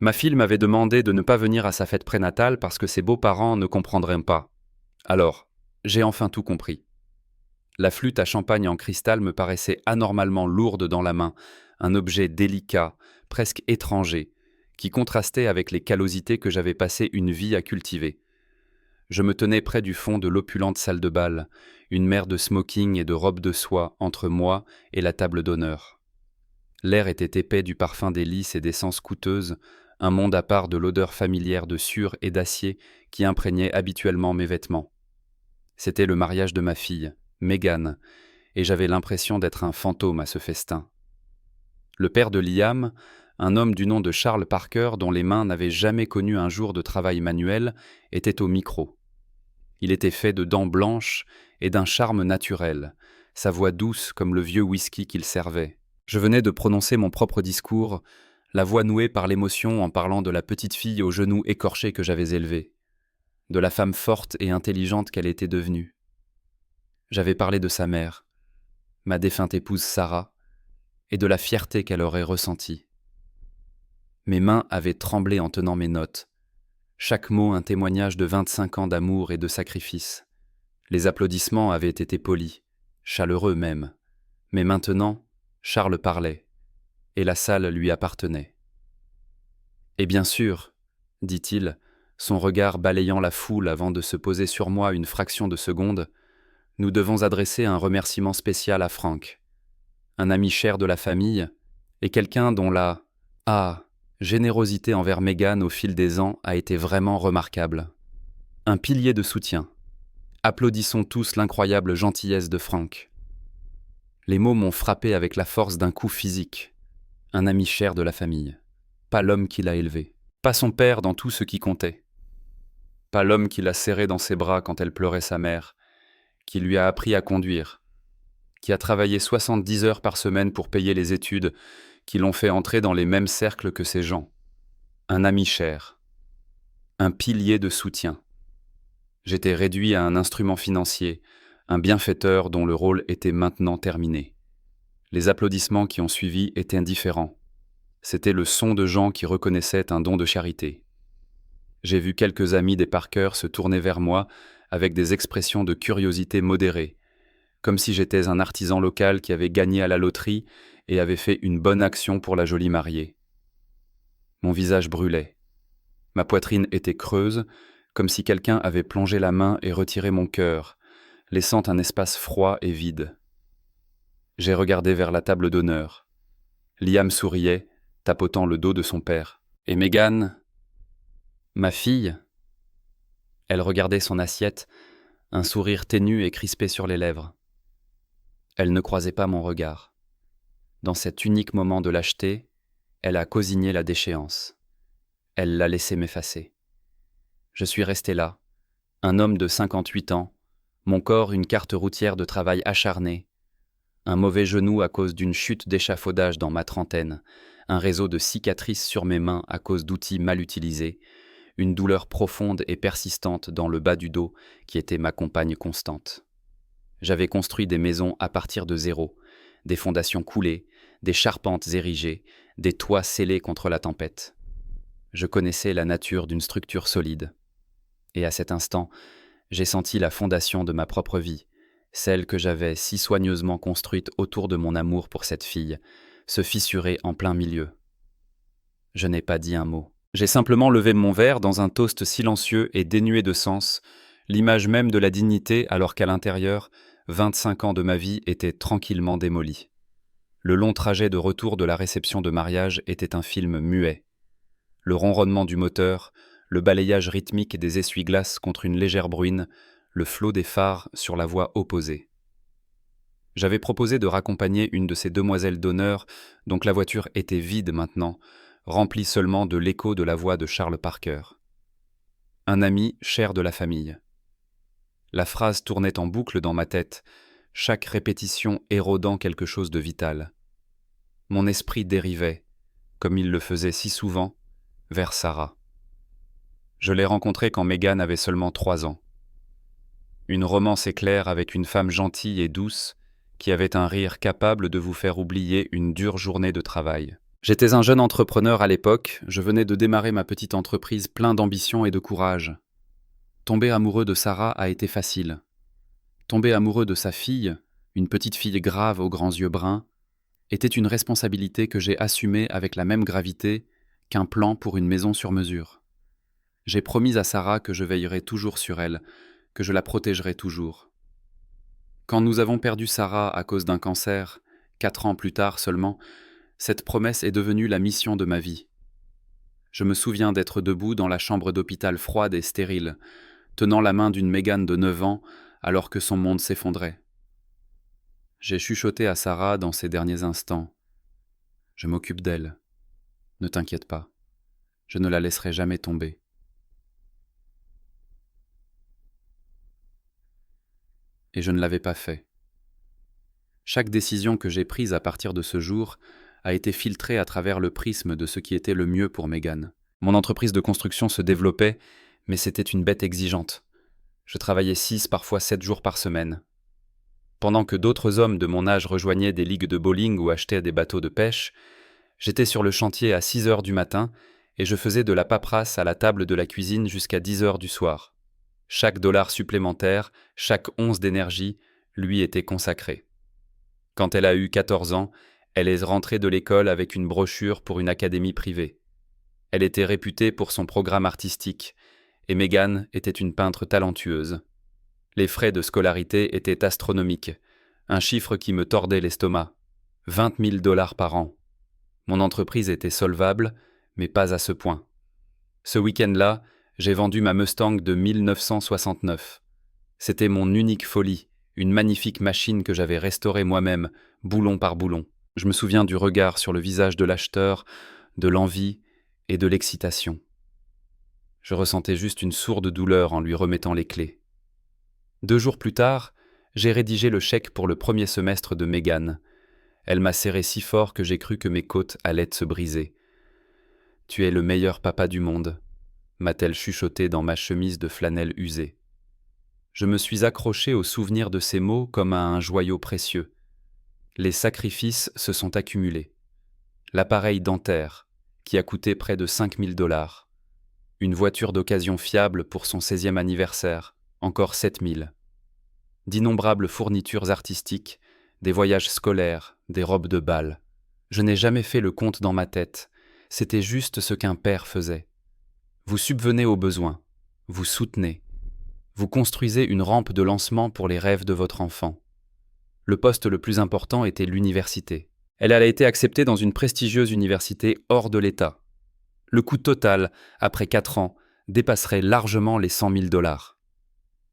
Ma fille m'avait demandé de ne pas venir à sa fête prénatale parce que ses beaux-parents ne comprendraient pas. Alors, j'ai enfin tout compris. La flûte à champagne en cristal me paraissait anormalement lourde dans la main, un objet délicat, presque étranger, qui contrastait avec les callosités que j'avais passé une vie à cultiver. Je me tenais près du fond de l'opulente salle de bal, une mer de smoking et de robes de soie entre moi et la table d'honneur. L'air était épais du parfum des lys et d'essences coûteuses, un monde à part de l'odeur familière de sueur et d'acier qui imprégnait habituellement mes vêtements. C'était le mariage de ma fille, Megan, et j'avais l'impression d'être un fantôme à ce festin. Le père de Liam, un homme du nom de Charles Parker dont les mains n'avaient jamais connu un jour de travail manuel, était au micro. Il était fait de dents blanches et d'un charme naturel, sa voix douce comme le vieux whisky qu'il servait. Je venais de prononcer mon propre discours, la voix nouée par l'émotion en parlant de la petite fille aux genoux écorchés que j'avais élevée, de la femme forte et intelligente qu'elle était devenue. J'avais parlé de sa mère, ma défunte épouse Sarah, et de la fierté qu'elle aurait ressentie. Mes mains avaient tremblé en tenant mes notes, chaque mot un témoignage de 25 ans d'amour et de sacrifice. Les applaudissements avaient été polis, chaleureux même, mais maintenant, Charles parlait, et la salle lui appartenait. « Et bien sûr, dit-il, son regard balayant la foule avant de se poser sur moi une fraction de seconde, nous devons adresser un remerciement spécial à Frank, un ami cher de la famille, et quelqu'un dont la générosité envers Megan au fil des ans a été vraiment remarquable. Un pilier de soutien. Applaudissons tous l'incroyable gentillesse de Frank. » Les mots m'ont frappé avec la force d'un coup physique. Un ami cher de la famille. Pas l'homme qui l'a élevé. Pas son père dans tout ce qui comptait. Pas l'homme qui l'a serré dans ses bras quand elle pleurait sa mère, qui lui a appris à conduire, qui a travaillé 70 heures par semaine pour payer les études, qui l'ont fait entrer dans les mêmes cercles que ses gens. Un ami cher. Un pilier de soutien. J'étais réduit à un instrument financier, un bienfaiteur dont le rôle était maintenant terminé. Les applaudissements qui ont suivi étaient indifférents. C'était le son de gens qui reconnaissaient un don de charité. J'ai vu quelques amis des Parker se tourner vers moi avec des expressions de curiosité modérée, comme si j'étais un artisan local qui avait gagné à la loterie et avait fait une bonne action pour la jolie mariée. Mon visage brûlait. Ma poitrine était creuse, comme si quelqu'un avait plongé la main et retiré mon cœur, laissant un espace froid et vide. J'ai regardé vers la table d'honneur. Liam souriait, tapotant le dos de son père. Et Megan, ma fille, elle regardait son assiette, un sourire ténu et crispé sur les lèvres. Elle ne croisait pas mon regard. Dans cet unique moment de lâcheté, elle a cosigné la déchéance. Elle l'a laissé m'effacer. Je suis resté là, un homme de 58 ans, mon corps une carte routière de travail acharné, un mauvais genou à cause d'une chute d'échafaudage dans ma trentaine, un réseau de cicatrices sur mes mains à cause d'outils mal utilisés, une douleur profonde et persistante dans le bas du dos qui était ma compagne constante. J'avais construit des maisons à partir de zéro, des fondations coulées, des charpentes érigées, des toits scellés contre la tempête. Je connaissais la nature d'une structure solide. Et à cet instant, j'ai senti la fondation de ma propre vie, celle que j'avais si soigneusement construite autour de mon amour pour cette fille, se fissurer en plein milieu. Je n'ai pas dit un mot. J'ai simplement levé mon verre dans un toast silencieux et dénué de sens, l'image même de la dignité alors qu'à l'intérieur, 25 ans de ma vie étaient tranquillement démolis. Le long trajet de retour de la réception de mariage était un film muet. Le ronronnement du moteur, le balayage rythmique des essuie-glaces contre une légère bruine, le flot des phares sur la voie opposée. J'avais proposé de raccompagner une de ces demoiselles d'honneur, donc la voiture était vide maintenant, remplie seulement de l'écho de la voix de Charles Parker. Un ami cher de la famille. La phrase tournait en boucle dans ma tête, chaque répétition érodant quelque chose de vital. Mon esprit dérivait, comme il le faisait si souvent, vers Sarah. Je l'ai rencontrée quand Megan avait seulement 3 ans. Une romance éclair avec une femme gentille et douce qui avait un rire capable de vous faire oublier une dure journée de travail. J'étais un jeune entrepreneur à l'époque, je venais de démarrer ma petite entreprise plein d'ambition et de courage. Tomber amoureux de Sarah a été facile. Tomber amoureux de sa fille, une petite fille grave aux grands yeux bruns, était une responsabilité que j'ai assumée avec la même gravité qu'un plan pour une maison sur mesure. J'ai promis à Sarah que je veillerai toujours sur elle, que je la protégerai toujours. Quand nous avons perdu Sarah à cause d'un cancer, 4 ans plus tard seulement, cette promesse est devenue la mission de ma vie. Je me souviens d'être debout dans la chambre d'hôpital froide et stérile, tenant la main d'une Mégane de 9 ans alors que son monde s'effondrait. J'ai chuchoté à Sarah dans ces derniers instants. Je m'occupe d'elle. Ne t'inquiète pas. Je ne la laisserai jamais tomber. Et je ne l'avais pas fait. Chaque décision que j'ai prise à partir de ce jour a été filtrée à travers le prisme de ce qui était le mieux pour Mégane. Mon entreprise de construction se développait, mais c'était une bête exigeante. Je travaillais 6, parfois 7 jours par semaine. Pendant que d'autres hommes de mon âge rejoignaient des ligues de bowling ou achetaient des bateaux de pêche, j'étais sur le chantier à 6 heures du matin et je faisais de la paperasse à la table de la cuisine jusqu'à 10 heures du soir. Chaque dollar supplémentaire, chaque once d'énergie, lui était consacré. Quand elle a eu 14 ans, elle est rentrée de l'école avec une brochure pour une académie privée. Elle était réputée pour son programme artistique, et Mégane était une peintre talentueuse. Les frais de scolarité étaient astronomiques, un chiffre qui me tordait l'estomac. 20 000 dollars par an. Mon entreprise était solvable, mais pas à ce point. Ce week-end-là, j'ai vendu ma Mustang de 1969. C'était mon unique folie, une magnifique machine que j'avais restaurée moi-même, boulon par boulon. Je me souviens du regard sur le visage de l'acheteur, de l'envie et de l'excitation. Je ressentais juste une sourde douleur en lui remettant les clés. 2 jours plus tard, j'ai rédigé le chèque pour le premier semestre de Mégane. Elle m'a serré si fort que j'ai cru que mes côtes allaient se briser. « Tu es le meilleur papa du monde », m'a-t-elle chuchoté dans ma chemise de flanelle usée. Je me suis accroché au souvenir de ces mots comme à un joyau précieux. Les sacrifices se sont accumulés. L'appareil dentaire, qui a coûté près de 5 000 dollars. Une voiture d'occasion fiable pour son 16e anniversaire, encore 7 000. D'innombrables fournitures artistiques, des voyages scolaires, des robes de bal. Je n'ai jamais fait le compte dans ma tête, c'était juste ce qu'un père faisait. Vous subvenez aux besoins, vous soutenez, vous construisez une rampe de lancement pour les rêves de votre enfant. Le poste le plus important était l'université. Elle a été acceptée dans une prestigieuse université hors de l'État. Le coût total, après 4 ans, dépasserait largement les 100 000 dollars.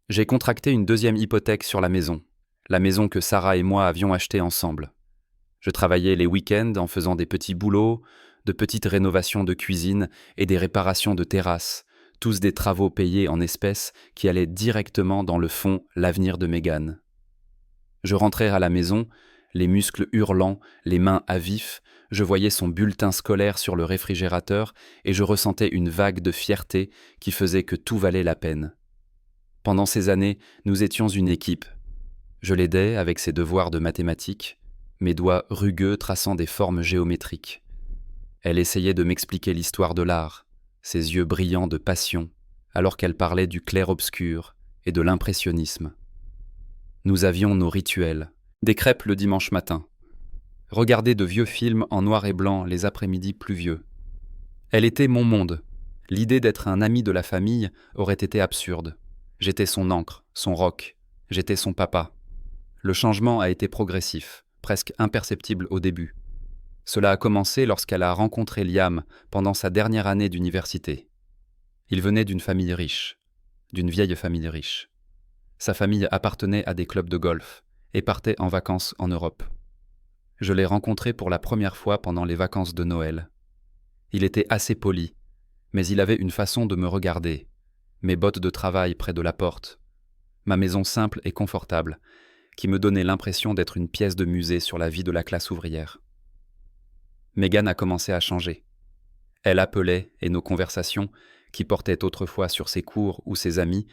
J'ai contracté une 2e hypothèque sur la maison que Sarah et moi avions achetée ensemble. Je travaillais les week-ends en faisant des petits boulots, de petites rénovations de cuisine et des réparations de terrasses, tous des travaux payés en espèces qui allaient directement dans le fond l'avenir de Mégane. Je rentrais à la maison, les muscles hurlants, les mains à vif, je voyais son bulletin scolaire sur le réfrigérateur et je ressentais une vague de fierté qui faisait que tout valait la peine. Pendant ces années, nous étions une équipe. Je l'aidais avec ses devoirs de mathématiques, mes doigts rugueux traçant des formes géométriques. Elle essayait de m'expliquer l'histoire de l'art, ses yeux brillants de passion, alors qu'elle parlait du clair-obscur et de l'impressionnisme. Nous avions nos rituels, des crêpes le dimanche matin, regarder de vieux films en noir et blanc les après-midi pluvieux. Elle était mon monde. L'idée d'être un ami de la famille aurait été absurde. J'étais son ancre, son roc, j'étais son papa. Le changement a été progressif, presque imperceptible au début. Cela a commencé lorsqu'elle a rencontré Liam pendant sa dernière année d'université. Il venait d'une famille riche, d'une vieille famille riche. Sa famille appartenait à des clubs de golf et partait en vacances en Europe. Je l'ai rencontré pour la première fois pendant les vacances de Noël. Il était assez poli, mais il avait une façon de me regarder, mes bottes de travail près de la porte, ma maison simple et confortable, qui me donnait l'impression d'être une pièce de musée sur la vie de la classe ouvrière. Mégane a commencé à changer. Elle appelait et nos conversations, qui portaient autrefois sur ses cours ou ses amis,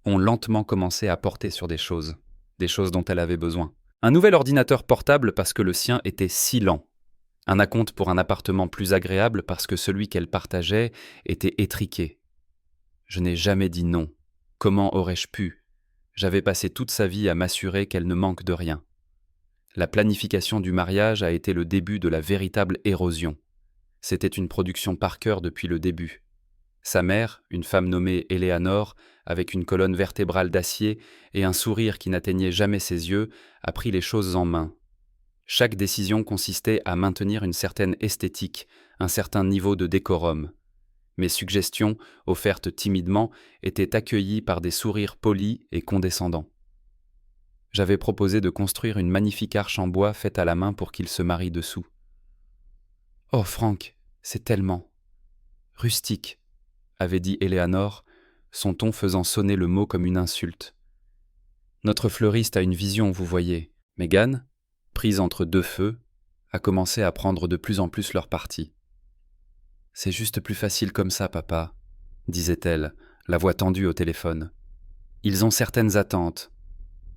ont lentement commencé à porter sur des choses dont elle avait besoin. Un nouvel ordinateur portable parce que le sien était si lent. Un acompte pour un appartement plus agréable parce que celui qu'elle partageait était étriqué. Je n'ai jamais dit non. Comment aurais-je pu ? J'avais passé toute sa vie à m'assurer qu'elle ne manque de rien. La planification du mariage a été le début de la véritable érosion. C'était une production par cœur depuis le début. Sa mère, une femme nommée Éléanore, avec une colonne vertébrale d'acier et un sourire qui n'atteignait jamais ses yeux, a pris les choses en main. Chaque décision consistait à maintenir une certaine esthétique, un certain niveau de décorum. Mes suggestions, offertes timidement, étaient accueillies par des sourires polis et condescendants. J'avais proposé de construire une magnifique arche en bois faite à la main pour qu'il se marie dessous. « Oh, Franck, c'est tellement rustique !» avait dit Éléanore, son ton faisant sonner le mot comme une insulte. Notre fleuriste a une vision, vous voyez. Mégane, prise entre deux feux, a commencé à prendre de plus en plus leur parti. « C'est juste plus facile comme ça, papa, » disait-elle, la voix tendue au téléphone. « Ils ont certaines attentes.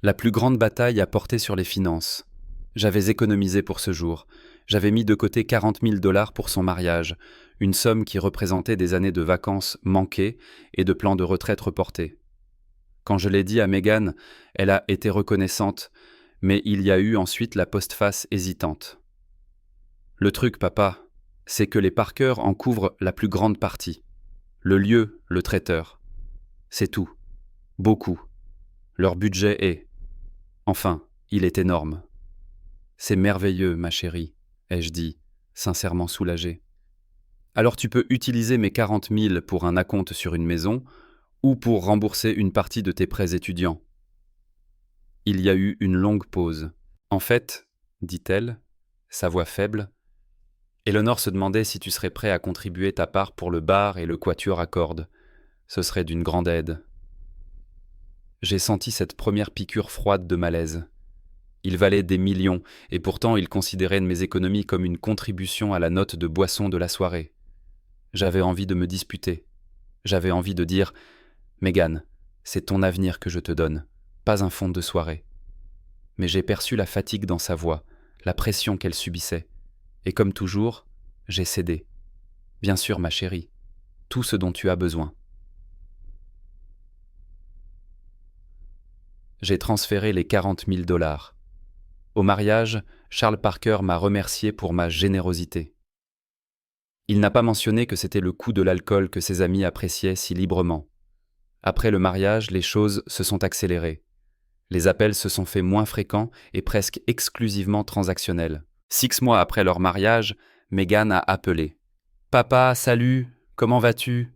La plus grande bataille a porté sur les finances. J'avais économisé pour ce jour. J'avais mis de côté 40 000 $ pour son mariage, une somme qui représentait des années de vacances manquées et de plans de retraite reportés. Quand je l'ai dit à Mégane, elle a été reconnaissante, mais il y a eu ensuite la postface hésitante. Le truc, papa, c'est que les Parker en couvrent la plus grande partie. Le lieu, le traiteur. C'est tout. Beaucoup. Leur budget est... Enfin, il est énorme. C'est merveilleux, ma chérie, ai-je dit, sincèrement soulagé. Alors tu peux utiliser mes 40 000 pour un acompte sur une maison ou pour rembourser une partie de tes prêts étudiants. Il y a eu une longue pause. En fait, dit-elle, sa voix faible, Éléonore se demandait si tu serais prêt à contribuer ta part pour le bar et le quatuor à cordes. Ce serait d'une grande aide. J'ai senti cette première piqûre froide de malaise. Il valait des millions, et pourtant il considérait mes économies comme une contribution à la note de boisson de la soirée. J'avais envie de me disputer. J'avais envie de dire « Mégane, c'est ton avenir que je te donne, pas un fonds de soirée. » Mais j'ai perçu la fatigue dans sa voix, la pression qu'elle subissait. Et comme toujours, j'ai cédé. « Bien sûr, ma chérie, tout ce dont tu as besoin. » J'ai transféré les 40 000 $. Au mariage, Charles Parker m'a remercié pour ma générosité. Il n'a pas mentionné que c'était le coût de l'alcool que ses amis appréciaient si librement. Après le mariage, les choses se sont accélérées. Les appels se sont faits moins fréquents et presque exclusivement transactionnels. 6 mois après leur mariage, Mégane a appelé. « Papa, salut, comment vas-tu »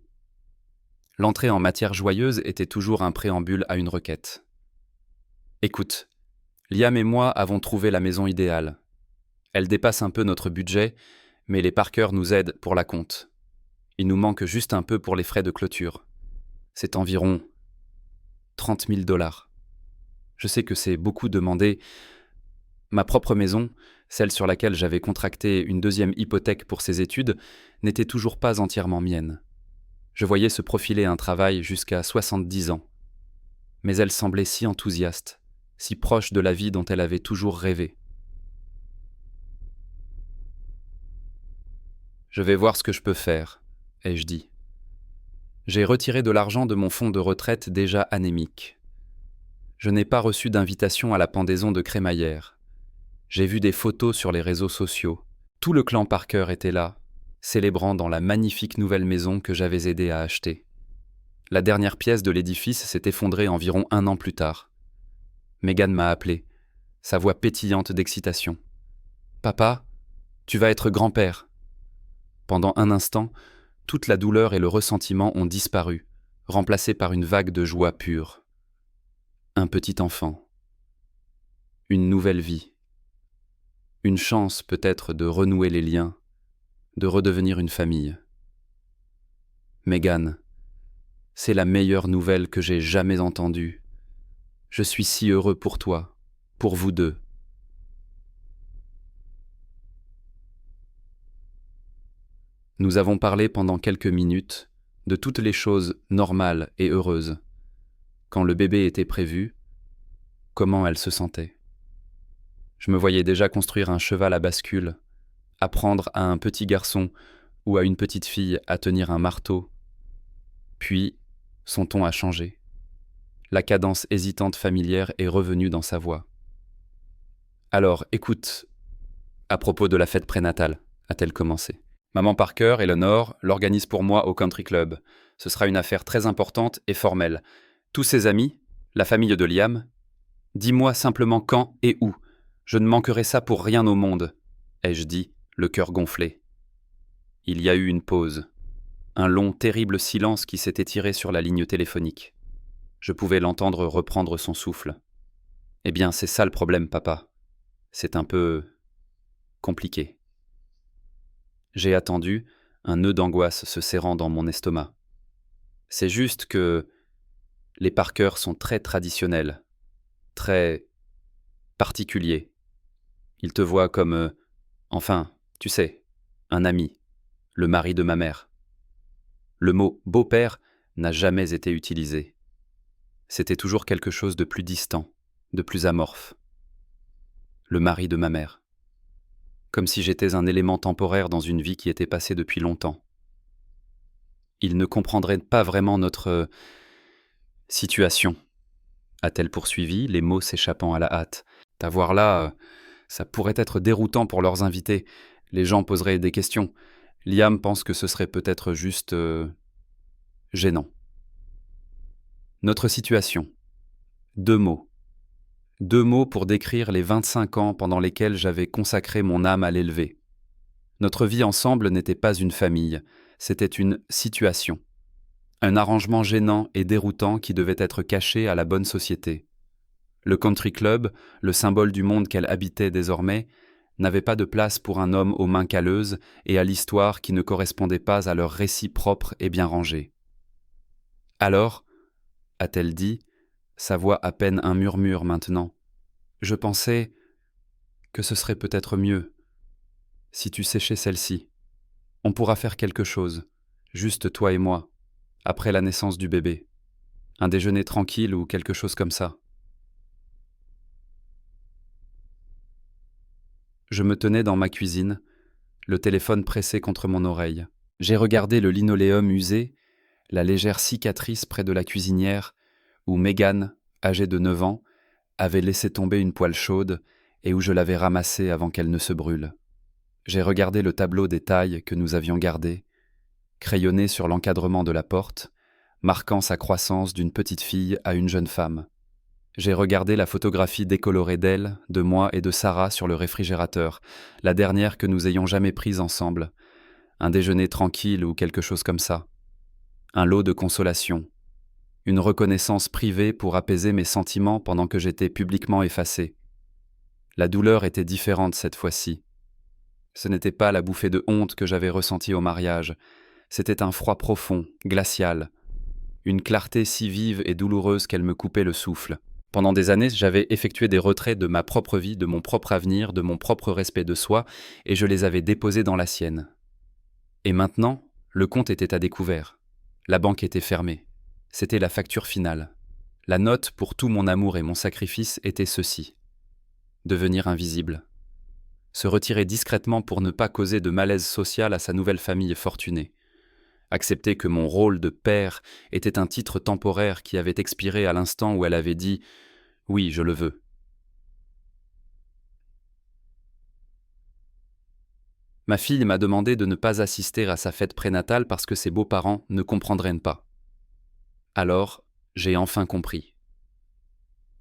L'entrée en matière joyeuse était toujours un préambule à une requête. « Écoute, Liam et moi avons trouvé la maison idéale. Elle dépasse un peu notre budget, mais les Parker nous aident pour la compte. Il nous manque juste un peu pour les frais de clôture. C'est environ 30 000 $. Je sais que c'est beaucoup demandé. Ma propre maison, celle sur laquelle j'avais contracté une deuxième hypothèque pour ses études, n'était toujours pas entièrement mienne. Je voyais se profiler un travail jusqu'à 70 ans. Mais elle semblait si enthousiaste, si proche de la vie dont elle avait toujours rêvé. « Je vais voir ce que je peux faire », ai-je dit. J'ai retiré de l'argent de mon fonds de retraite déjà anémique. Je n'ai pas reçu d'invitation à la pendaison de crémaillère. J'ai vu des photos sur les réseaux sociaux. Tout le clan Parker était là, célébrant dans la magnifique nouvelle maison que j'avais aidé à acheter. La dernière pièce de l'édifice s'est effondrée environ 1 an plus tard. Mégane m'a appelé, sa voix pétillante d'excitation. « Papa, tu vas être grand-père !» Pendant un instant, toute la douleur et le ressentiment ont disparu, remplacés par une vague de joie pure. Un petit enfant. Une nouvelle vie. Une chance peut-être de renouer les liens, de redevenir une famille. Mégane, c'est la meilleure nouvelle que j'ai jamais entendue. Je suis si heureux pour toi, pour vous deux. Nous avons parlé pendant quelques minutes de toutes les choses normales et heureuses. Quand le bébé était prévu, comment elle se sentait. Je me voyais déjà construire un cheval à bascule, apprendre à un petit garçon ou à une petite fille à tenir un marteau. Puis, son ton a changé. La cadence hésitante familière est revenue dans sa voix. Alors, écoute, à propos de la fête prénatale, a-t-elle commencé. Maman Parker, Eleanor, l'organise pour moi au country club. Ce sera une affaire très importante et formelle. Tous ses amis, la famille de Liam, dis-moi simplement quand et où. Je ne manquerai ça pour rien au monde, ai-je dit, le cœur gonflé. Il y a eu une pause. Un long, terrible silence qui s'est étiré sur la ligne téléphonique. Je pouvais l'entendre reprendre son souffle. Eh bien, c'est ça le problème, papa. C'est un peu compliqué. J'ai attendu, un nœud d'angoisse se serrant dans mon estomac. C'est juste que les Parker sont très traditionnels, très particuliers. Ils te voient comme, enfin, tu sais, un ami, le mari de ma mère. Le mot beau-père n'a jamais été utilisé. C'était toujours quelque chose de plus distant, de plus amorphe. Le mari de ma mère. Comme si j'étais un élément temporaire dans une vie qui était passée depuis longtemps. Ils ne comprendraient pas vraiment notre situation, a-t-elle poursuivi, les mots s'échappant à la hâte. T'avoir là, ça pourrait être déroutant pour leurs invités. Les gens poseraient des questions. Liam pense que ce serait peut-être juste gênant. Notre situation. 2 mots. 2 mots pour décrire les 25 ans pendant lesquels j'avais consacré mon âme à l'élever. Notre vie ensemble n'était pas une famille, c'était une situation. Un arrangement gênant et déroutant qui devait être caché à la bonne société. Le country club, le symbole du monde qu'elle habitait désormais, n'avait pas de place pour un homme aux mains calleuses et à l'histoire qui ne correspondait pas à leur récit propre et bien rangé. Alors, a-t-elle dit, sa voix à peine un murmure maintenant, je pensais que ce serait peut-être mieux si tu séchais celle-ci. On pourra faire quelque chose, juste toi et moi, après la naissance du bébé. Un déjeuner tranquille ou quelque chose comme ça. Je me tenais dans ma cuisine, le téléphone pressé contre mon oreille. J'ai regardé le linoléum usé, la légère cicatrice près de la cuisinière, où Megan, âgée de 9 ans, avait laissé tomber une poêle chaude et où je l'avais ramassée avant qu'elle ne se brûle. J'ai regardé le tableau des tailles que nous avions gardé, crayonné sur l'encadrement de la porte, marquant sa croissance d'une petite fille à une jeune femme. J'ai regardé la photographie décolorée d'elle, de moi et de Sarah sur le réfrigérateur, la dernière que nous ayons jamais prise ensemble. Un déjeuner tranquille ou quelque chose comme ça. Un lot de consolation. Une reconnaissance privée pour apaiser mes sentiments pendant que j'étais publiquement effacé. La douleur était différente cette fois-ci. Ce n'était pas la bouffée de honte que j'avais ressentie au mariage. C'était un froid profond, glacial. Une clarté si vive et douloureuse qu'elle me coupait le souffle. Pendant des années, j'avais effectué des retraits de ma propre vie, de mon propre avenir, de mon propre respect de soi, et je les avais déposés dans la sienne. Et maintenant, le compte était à découvert. La banque était fermée. C'était la facture finale. La note pour tout mon amour et mon sacrifice était ceci. Devenir invisible. Se retirer discrètement pour ne pas causer de malaise social à sa nouvelle famille fortunée. Accepter que mon rôle de père était un titre temporaire qui avait expiré à l'instant où elle avait dit « Oui, je le veux ». Ma fille m'a demandé de ne pas assister à sa fête prénatale parce que ses beaux-parents ne comprendraient pas. Alors, j'ai enfin compris.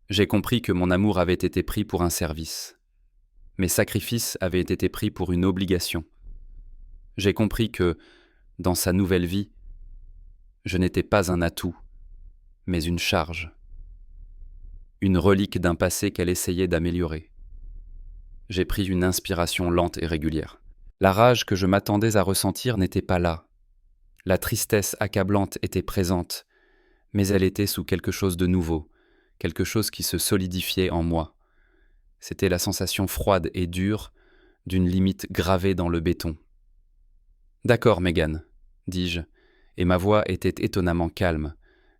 J'ai compris que mon amour avait été pris pour un service. Mes sacrifices avaient été pris pour une obligation. J'ai compris que, dans sa nouvelle vie, je n'étais pas un atout, mais une charge. Une relique d'un passé qu'elle essayait d'améliorer. J'ai pris une inspiration lente et régulière. La rage que je m'attendais à ressentir n'était pas là. La tristesse accablante était présente, mais elle était sous quelque chose de nouveau, quelque chose qui se solidifiait en moi. C'était la sensation froide et dure d'une limite gravée dans le béton. « D'accord, Megan, dis-je, et ma voix était étonnamment calme,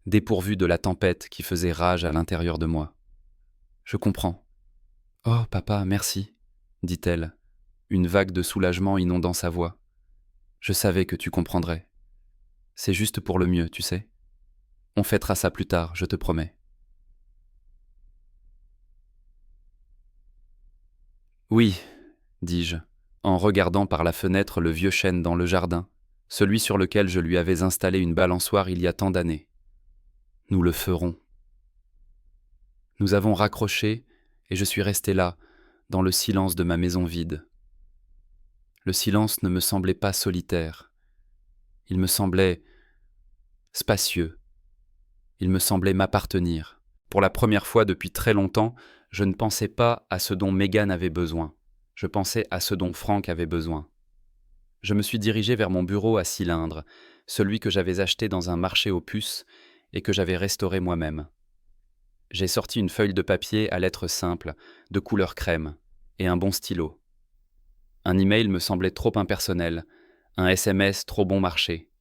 dépourvue de la tempête qui faisait rage à l'intérieur de moi. « Je comprends. »« Oh, papa, merci, dit-elle, une vague de soulagement inondant sa voix. Je savais que tu comprendrais. C'est juste pour le mieux, tu sais. On fêtera ça plus tard, je te promets. Oui, dis-je, en regardant par la fenêtre le vieux chêne dans le jardin, celui sur lequel je lui avais installé une balançoire il y a tant d'années. Nous le ferons. Nous avons raccroché, et je suis resté là, dans le silence de ma maison vide. Le silence ne me semblait pas solitaire. Il me semblait spacieux. Il me semblait m'appartenir. Pour la première fois depuis très longtemps, je ne pensais pas à ce dont Megan avait besoin. Je pensais à ce dont Frank avait besoin. Je me suis dirigé vers mon bureau à cylindre, celui que j'avais acheté dans un marché aux puces et que j'avais restauré moi-même. J'ai sorti une feuille de papier à lettres simples, de couleur crème, et un bon stylo. Un email me semblait trop impersonnel, un SMS trop bon marché.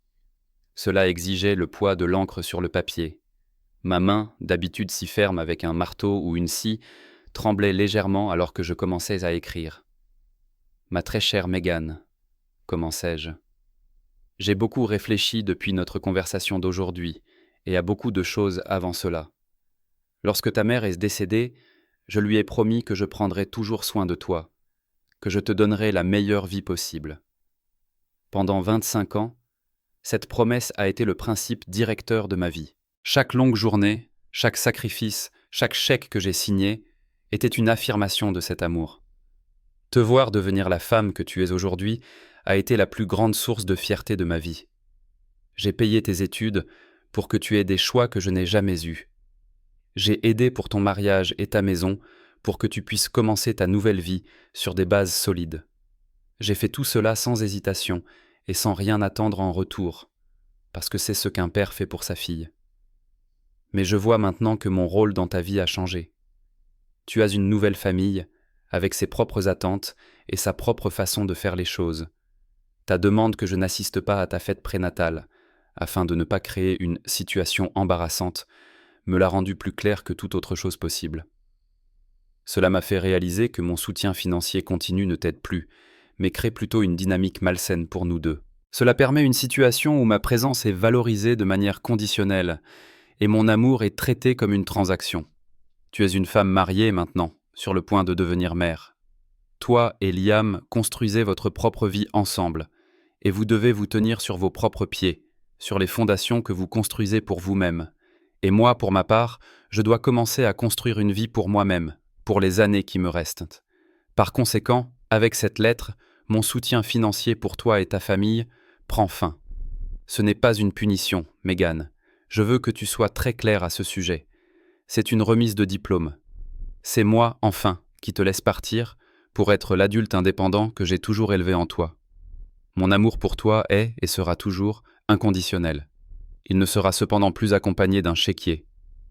Cela exigeait le poids de l'encre sur le papier. Ma main, d'habitude si ferme avec un marteau ou une scie, tremblait légèrement alors que je commençais à écrire. Ma très chère Megan, commençai-je. J'ai beaucoup réfléchi depuis notre conversation d'aujourd'hui, et à beaucoup de choses avant cela. Lorsque ta mère est décédée, je lui ai promis que je prendrais toujours soin de toi, que je te donnerais la meilleure vie possible. Pendant 25 ans, cette promesse a été le principe directeur de ma vie. Chaque longue journée, chaque sacrifice, chaque chèque que j'ai signé était une affirmation de cet amour. Te voir devenir la femme que tu es aujourd'hui a été la plus grande source de fierté de ma vie. J'ai payé tes études pour que tu aies des choix que je n'ai jamais eus. J'ai aidé pour ton mariage et ta maison pour que tu puisses commencer ta nouvelle vie sur des bases solides. J'ai fait tout cela sans hésitation et sans rien attendre en retour, parce que c'est ce qu'un père fait pour sa fille. Mais je vois maintenant que mon rôle dans ta vie a changé. Tu as une nouvelle famille, avec ses propres attentes et sa propre façon de faire les choses. Ta demande que je n'assiste pas à ta fête prénatale, afin de ne pas créer une situation embarrassante, me l'a rendu plus clair que toute autre chose possible. Cela m'a fait réaliser que mon soutien financier continu ne t'aide plus, mais crée plutôt une dynamique malsaine pour nous deux. Cela permet une situation où ma présence est valorisée de manière conditionnelle, et mon amour est traité comme une transaction. Tu es une femme mariée maintenant, sur le point de devenir mère. Toi et Liam construisez votre propre vie ensemble, et vous devez vous tenir sur vos propres pieds, sur les fondations que vous construisez pour vous-même. Et moi, pour ma part, je dois commencer à construire une vie pour moi-même, pour les années qui me restent. Par conséquent, avec cette lettre, mon soutien financier pour toi et ta famille prend fin. Ce n'est pas une punition, Megan. Je veux que tu sois très claire à ce sujet. C'est une remise de diplôme. C'est moi, enfin, qui te laisse partir pour être l'adulte indépendant que j'ai toujours élevé en toi. Mon amour pour toi est et sera toujours inconditionnel. Il ne sera cependant plus accompagné d'un chéquier.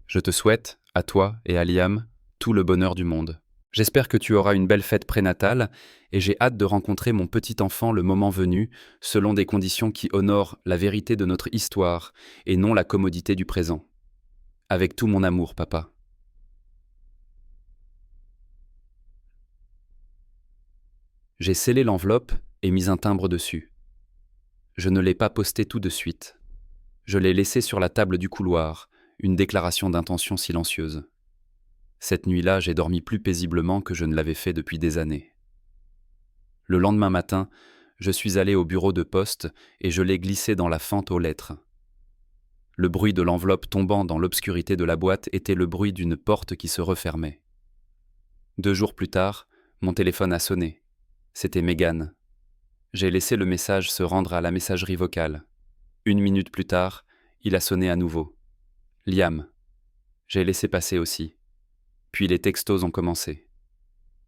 Je te souhaite, à toi et à Liam, tout le bonheur du monde. J'espère que tu auras une belle fête prénatale et j'ai hâte de rencontrer mon petit enfant le moment venu, selon des conditions qui honorent la vérité de notre histoire et non la commodité du présent. Avec tout mon amour, papa. J'ai scellé l'enveloppe et mis un timbre dessus. Je ne l'ai pas posté tout de suite. Je l'ai laissé sur la table du couloir, une déclaration d'intention silencieuse. Cette nuit-là, j'ai dormi plus paisiblement que je ne l'avais fait depuis des années. Le lendemain matin, je suis allé au bureau de poste et je l'ai glissé dans la fente aux lettres. Le bruit de l'enveloppe tombant dans l'obscurité de la boîte était le bruit d'une porte qui se refermait. 2 jours plus tard, mon téléphone a sonné. C'était Megan. J'ai laissé le message se rendre à la messagerie vocale. 1 minute plus tard, il a sonné à nouveau. Liam. J'ai laissé passer aussi. Puis les textos ont commencé.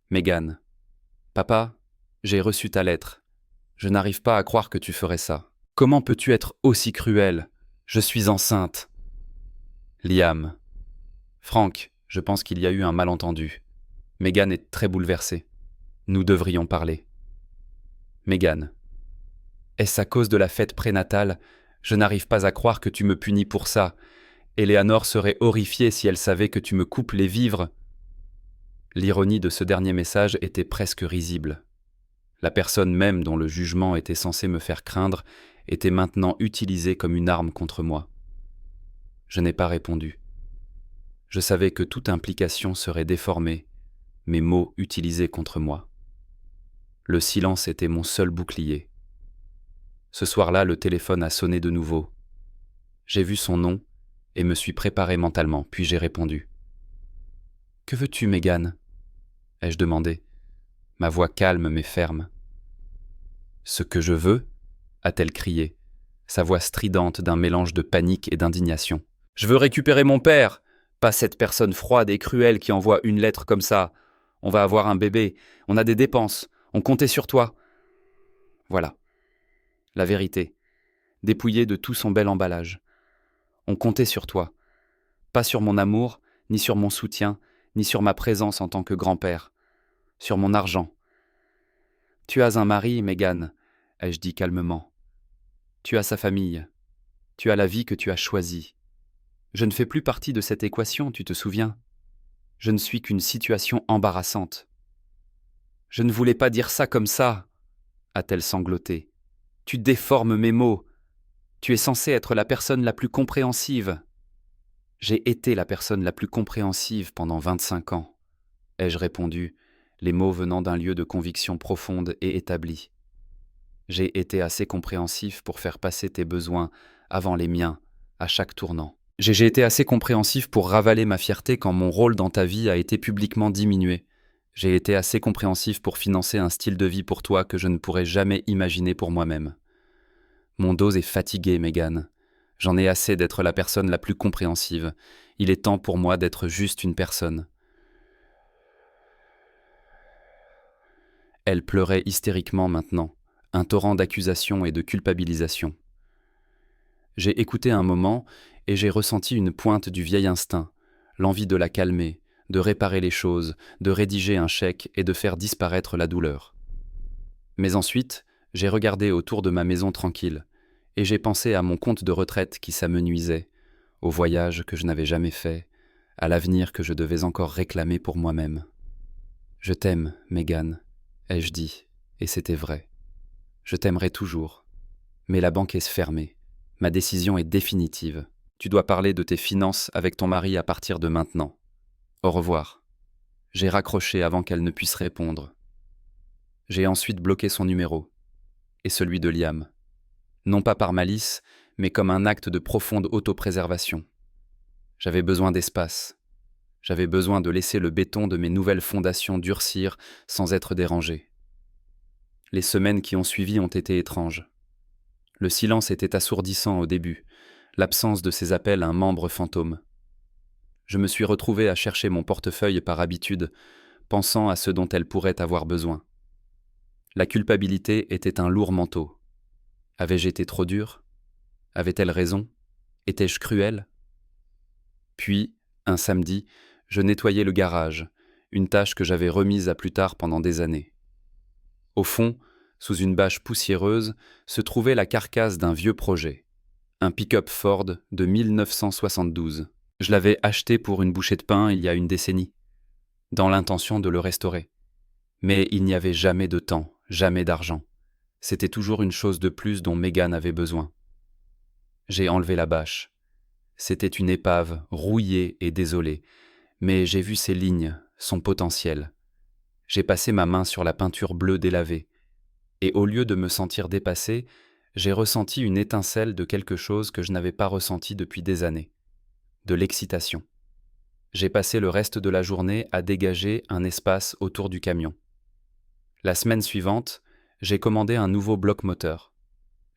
Megan. Papa, j'ai reçu ta lettre. Je n'arrive pas à croire que tu ferais ça. Comment peux-tu être aussi cruel ? Je suis enceinte. Liam. Frank, je pense qu'il y a eu un malentendu. Megan est très bouleversée. Nous devrions parler. Megan. Est-ce à cause de la fête prénatale ? Je n'arrive pas à croire que tu me punis pour ça. Eleanor serait horrifiée si elle savait que tu me coupes les vivres. L'ironie de ce dernier message était presque risible. La personne même dont le jugement était censé me faire craindre était maintenant utilisée comme une arme contre moi. Je n'ai pas répondu. Je savais que toute implication serait déformée, mes mots utilisés contre moi. Le silence était mon seul bouclier. Ce soir-là, le téléphone a sonné de nouveau. J'ai vu son nom et me suis préparé mentalement, puis j'ai répondu. « Que veux-tu, Mégane ?» ai-je demandé, ma voix calme mais ferme. « Ce que je veux ?» a-t-elle crié, sa voix stridente d'un mélange de panique et d'indignation. « Je veux récupérer mon père, pas cette personne froide et cruelle qui envoie une lettre comme ça. On va avoir un bébé, on a des dépenses, on comptait sur toi. » Voilà, la vérité, dépouillée de tout son bel emballage. On comptait sur toi, pas sur mon amour, ni sur mon soutien, ni sur ma présence en tant que grand-père, sur mon argent. « Tu as un mari, Mégane, » ai-je dit calmement. « Tu as sa famille, tu as la vie que tu as choisie. Je ne fais plus partie de cette équation, tu te souviens ? Je ne suis qu'une situation embarrassante. »« Je ne voulais pas dire ça comme ça, » a-t-elle sangloté. « Tu déformes mes mots. Tu es censée être la personne la plus compréhensive. » « J'ai été la personne la plus compréhensive pendant 25 ans, ai-je répondu, les mots venant d'un lieu de conviction profonde et établie. J'ai été assez compréhensif pour faire passer tes besoins avant les miens, à chaque tournant. J'ai été assez compréhensif pour ravaler ma fierté quand mon rôle dans ta vie a été publiquement diminué. J'ai été assez compréhensif pour financer un style de vie pour toi que je ne pourrais jamais imaginer pour moi-même. Mon dos est fatigué, Mégane. J'en ai assez d'être la personne la plus compréhensive. Il est temps pour moi d'être juste une personne. Elle pleurait hystériquement maintenant, un torrent d'accusations et de culpabilisation. J'ai écouté un moment et j'ai ressenti une pointe du vieil instinct, l'envie de la calmer, de réparer les choses, de rédiger un chèque et de faire disparaître la douleur. Mais ensuite, j'ai regardé autour de ma maison tranquille, et j'ai pensé à mon compte de retraite qui s'amenuisait, au voyage que je n'avais jamais fait, à l'avenir que je devais encore réclamer pour moi-même. « Je t'aime, Mégane, » ai-je dit, et c'était vrai. Je t'aimerai toujours. Mais la banque est fermée. Ma décision est définitive. Tu dois parler de tes finances avec ton mari à partir de maintenant. Au revoir. J'ai raccroché avant qu'elle ne puisse répondre. J'ai ensuite bloqué son numéro, et celui de Liam. Non pas par malice, mais comme un acte de profonde autopréservation. J'avais besoin d'espace. J'avais besoin de laisser le béton de mes nouvelles fondations durcir sans être dérangé. Les semaines qui ont suivi ont été étranges. Le silence était assourdissant au début, l'absence de ses appels un membre fantôme. Je me suis retrouvé à chercher mon portefeuille par habitude, pensant à ce dont elle pourrait avoir besoin. La culpabilité était un lourd manteau. Avais-je été trop dur ? Avait-elle raison ? Étais-je cruel ? Puis, un samedi, je nettoyais le garage, une tâche que j'avais remise à plus tard pendant des années. Au fond, sous une bâche poussiéreuse, se trouvait la carcasse d'un vieux projet, un pick-up Ford de 1972. Je l'avais acheté pour une bouchée de pain il y a une décennie, dans l'intention de le restaurer. Mais il n'y avait jamais de temps, jamais d'argent. C'était toujours une chose de plus dont Mégane avait besoin. J'ai enlevé la bâche. C'était une épave rouillée et désolée, mais j'ai vu ses lignes, son potentiel. J'ai passé ma main sur la peinture bleue délavée, et au lieu de me sentir dépassé, j'ai ressenti une étincelle de quelque chose que je n'avais pas ressenti depuis des années, de l'excitation. J'ai passé le reste de la journée à dégager un espace autour du camion. La semaine suivante, j'ai commandé un nouveau bloc-moteur.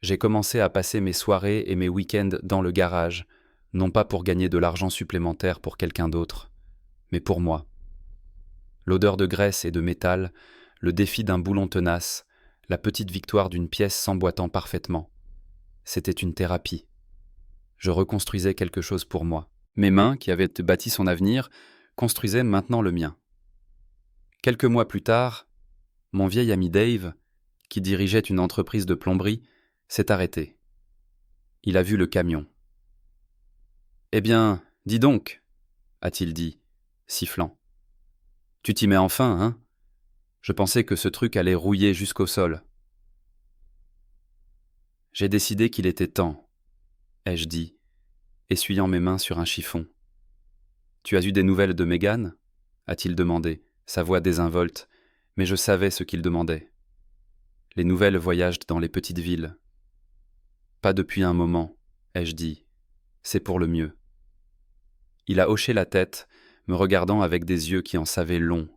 J'ai commencé à passer mes soirées et mes week-ends dans le garage, non pas pour gagner de l'argent supplémentaire pour quelqu'un d'autre, mais pour moi. L'odeur de graisse et de métal, le défi d'un boulon tenace, la petite victoire d'une pièce s'emboîtant parfaitement. C'était une thérapie. Je reconstruisais quelque chose pour moi. Mes mains, qui avaient bâti son avenir, construisaient maintenant le mien. Quelques mois plus tard, mon vieil ami Dave, qui dirigeait une entreprise de plomberie, s'est arrêté. Il a vu le camion. « Eh bien, dis donc, a-t-il dit, sifflant. Tu t'y mets enfin, hein ? Je pensais que ce truc allait rouiller jusqu'au sol. J'ai décidé qu'il était temps, ai-je dit, essuyant mes mains sur un chiffon. Tu as eu des nouvelles de Mégane ? A-t-il demandé, sa voix désinvolte, mais je savais ce qu'il demandait. Les nouvelles voyagent dans les petites villes. Pas depuis un moment, ai-je dit. C'est pour le mieux. Il a hoché la tête, me regardant avec des yeux qui en savaient long.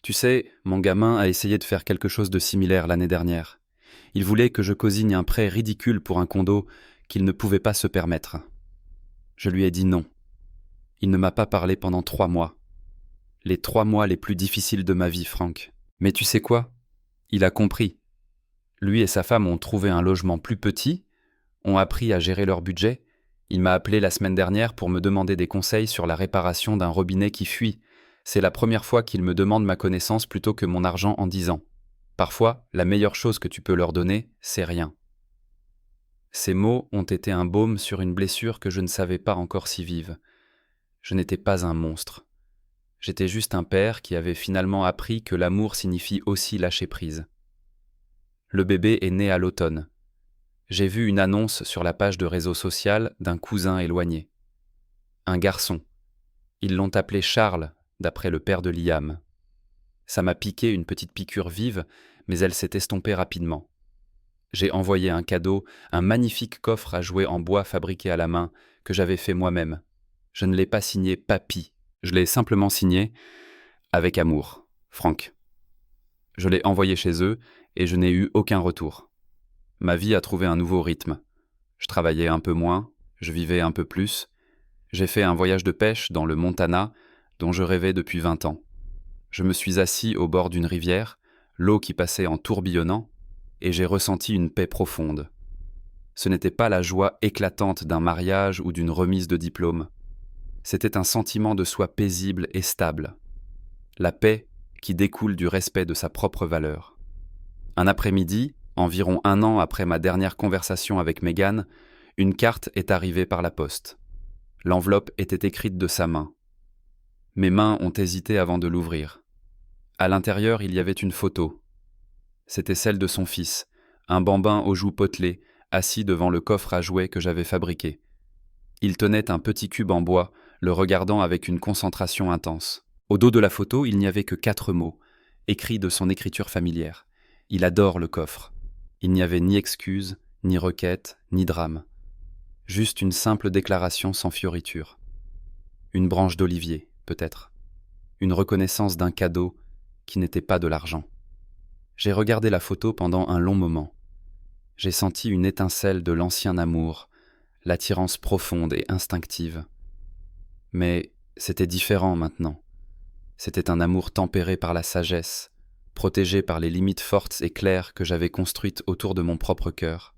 Tu sais, mon gamin a essayé de faire quelque chose de similaire l'année dernière. Il voulait que je cosigne un prêt ridicule pour un condo qu'il ne pouvait pas se permettre. Je lui ai dit non. Il ne m'a pas parlé pendant 3 mois. Les 3 mois les plus difficiles de ma vie, Franck. Mais tu sais quoi ? Il a compris. Lui et sa femme ont trouvé un logement plus petit, ont appris à gérer leur budget. Il m'a appelé la semaine dernière pour me demander des conseils sur la réparation d'un robinet qui fuit. C'est la première fois qu'il me demande ma connaissance plutôt que mon argent en 10 ans. Parfois, la meilleure chose que tu peux leur donner, c'est rien. Ces mots ont été un baume sur une blessure que je ne savais pas encore si vive. Je n'étais pas un monstre. J'étais juste un père qui avait finalement appris que l'amour signifie aussi lâcher prise. Le bébé est né à l'automne. J'ai vu une annonce sur la page de réseau social d'un cousin éloigné. Un garçon. Ils l'ont appelé Charles, d'après le père de Liam. Ça m'a piqué une petite piqûre vive, mais elle s'est estompée rapidement. J'ai envoyé un cadeau, un magnifique coffre à jouets en bois fabriqué à la main, que j'avais fait moi-même. Je ne l'ai pas signé Papy, je l'ai simplement signé avec amour, Franck. Je l'ai envoyé chez eux et je n'ai eu aucun retour. Ma vie a trouvé un nouveau rythme. Je travaillais un peu moins, je vivais un peu plus. J'ai fait un voyage de pêche dans le Montana dont je rêvais depuis 20 ans. Je me suis assis au bord d'une rivière, l'eau qui passait en tourbillonnant, et j'ai ressenti une paix profonde. Ce n'était pas la joie éclatante d'un mariage ou d'une remise de diplôme. C'était un sentiment de soi paisible et stable. La paix qui découle du respect de sa propre valeur. Un après-midi, environ 1 an après ma dernière conversation avec Mégane, une carte est arrivée par la poste. L'enveloppe était écrite de sa main. Mes mains ont hésité avant de l'ouvrir. À l'intérieur, il y avait une photo. C'était celle de son fils, un bambin aux joues potelées, assis devant le coffre à jouets que j'avais fabriqué. Il tenait un petit cube en bois, le regardant avec une concentration intense. Au dos de la photo, il n'y avait que 4 mots, écrits de son écriture familière. Il adore le coffre. Il n'y avait ni excuse, ni requête, ni drame. Juste une simple déclaration sans fioriture. Une branche d'olivier, peut-être. Une reconnaissance d'un cadeau qui n'était pas de l'argent. J'ai regardé la photo pendant un long moment. J'ai senti une étincelle de l'ancien amour, l'attirance profonde et instinctive. Mais c'était différent maintenant. C'était un amour tempéré par la sagesse, protégé par les limites fortes et claires que j'avais construites autour de mon propre cœur.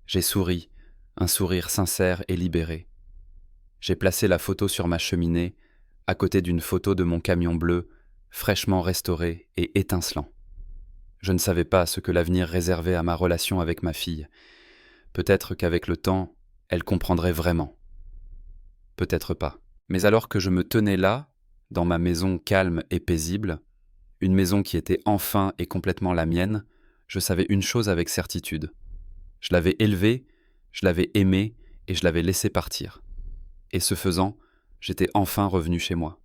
J'ai souri, un sourire sincère et libéré. J'ai placé la photo sur ma cheminée, à côté d'une photo de mon camion bleu, fraîchement restauré et étincelant. Je ne savais pas ce que l'avenir réservait à ma relation avec ma fille. Peut-être qu'avec le temps, elle comprendrait vraiment. Peut-être pas. Mais alors que je me tenais là, dans ma maison calme et paisible, une maison qui était enfin et complètement la mienne, je savais une chose avec certitude. Je l'avais élevée, je l'avais aimée et je l'avais laissée partir. Et ce faisant, j'étais enfin revenu chez moi.